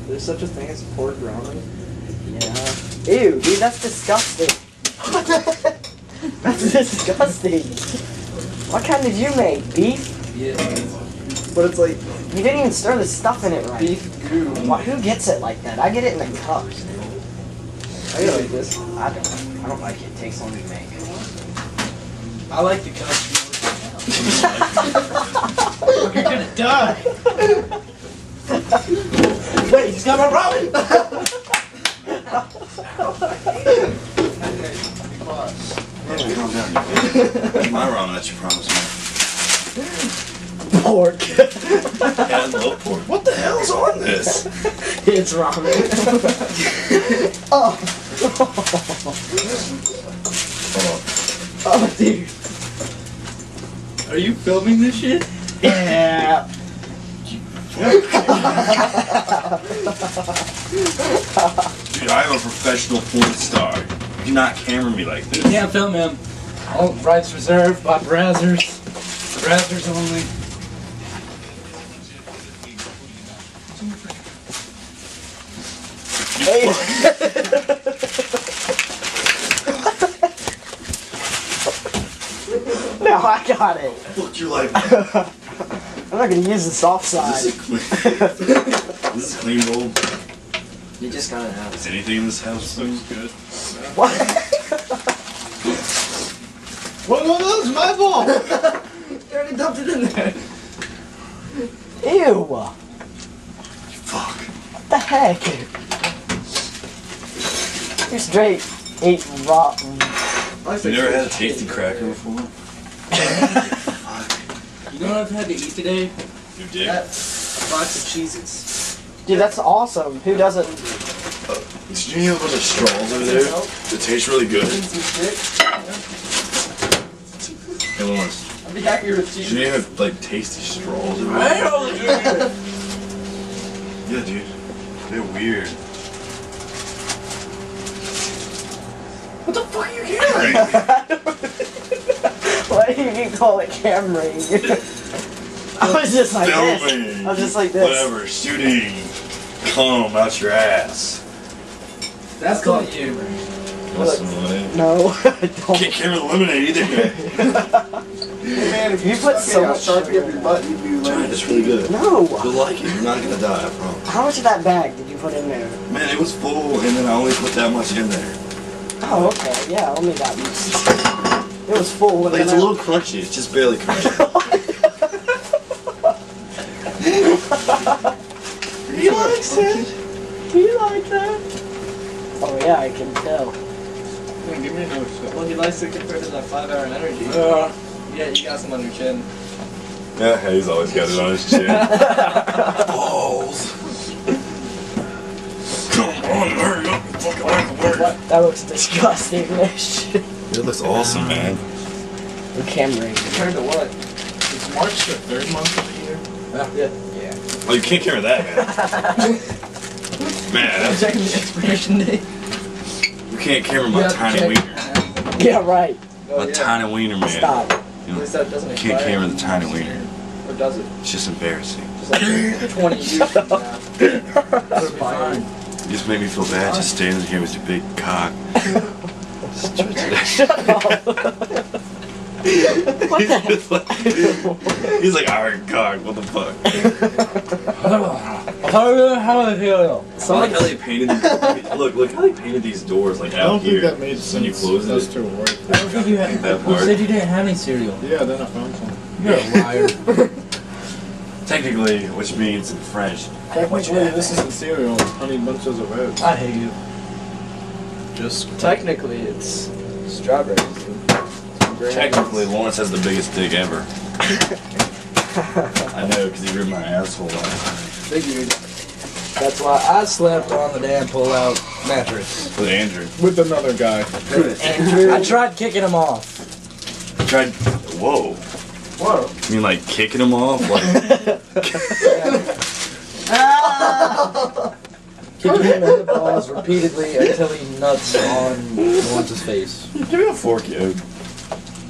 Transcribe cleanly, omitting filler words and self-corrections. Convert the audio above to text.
There's such a thing as pork ramen. Yeah. Ew, dude, that's disgusting. That's disgusting. What kind did you make? Beef? Yeah. But it's like You didn't even stir the stuff in it right. beef goo. Why, who gets it like that? I get it in the cups. I like this. I don't like it. It takes longer to make. I like the cups. You're gonna die. Wait, he's got my ramen. Calm down. My ramen that you promised me. Pork. Yeah, I love pork. What the hell's on this? It's ramen. Oh. Oh, dude. Are you filming this shit? Yeah. Dude, I'm a professional porn star. You cannot camera me like this. You can't film him. All rights reserved by browsers. Browsers only. Hey. No, I got it. Fuck your life. I'm not gonna use the soft side. This is clean. This is clean bowl. You just got it out. Is anything in this house looks good? What? What? No, that's my ball. You already dumped it in there. Ew. Fuck. What the heck? You straight ate raw. You never had a tasty cracker before? You know what I've had to eat today? You did? A box of Cheez-Its. Dude, that's awesome. Who doesn't? Did you have a bunch of straws over there? It tastes really good. Hey, Lawrence. I'd be happier with Did Cheez-Its. you have like tasty straws over I there? ain't all the drink. Yeah, dude. They're weird. What the fuck are you carrying? Why do you call it cameraing? I was just like this. Filming. I was just like this. Whatever. Shooting. Cum out your ass. That's called you. Want some lemonade? No, I Can't don't. carry the lemonade either. Man, if You put so much Sharpie sugar up in your it. butt, you'd be Try like... it, it's really good. No. You'll like it. You're not gonna die, I promise. How much of that bag did you put in there? Man, it was full, and then I only put that much in there. Oh, okay. Yeah, only that much. It was full. Like, it's a little crunchy. It's just barely crunchy. He likes it. He likes that. Oh yeah, I can tell. Hey, give me another shot. Well, he likes it compared to that 5-hour energy. Yeah, you got some on your chin. Yeah, he's always got it on his chin. Balls. Come on, hurry up. You fucking like the word. What? That looks disgusting. Shit. It looks awesome, man. The camera. Compared to what? Is March the 3rd month of the year? Yeah. Oh, you can't carry that, man. Man, I'm that's, checking the expiration date. you can't carry my tiny wiener. Yeah, right. My tiny wiener, man. Stop. You At know, least that doesn't you can't expire. carry the tiny wiener. Or does it? It's just embarrassing. Just like 20 years from now. That's fine. You just made me feel bad just standing here with your big cock. Just stretch it out. Shut up. What the heck? He's like, alright, cock, what the fuck? I like how they painted look how they painted these doors like I don't out here. think that made sense. When you close That's it. too work. I don't think you had. That You part. said you didn't have any cereal. Yeah, then I found some. You're a liar. Technically, which means in French. Technically, this isn't cereal. It's Honey Bunches of Oats. I hate you. Just Technically, it's strawberries. Technically, Lawrence has the biggest dick ever. I know, because he ripped my asshole last night. Figured. That's why I slept on the damn pull-out mattress. With Andrew. with another guy. Andrew. I tried kicking him off. I tried. Whoa. Whoa. You mean like kicking him off? Like. Kicking him in the balls repeatedly until he nuts on Lawrence's face. Give me a fork, yo.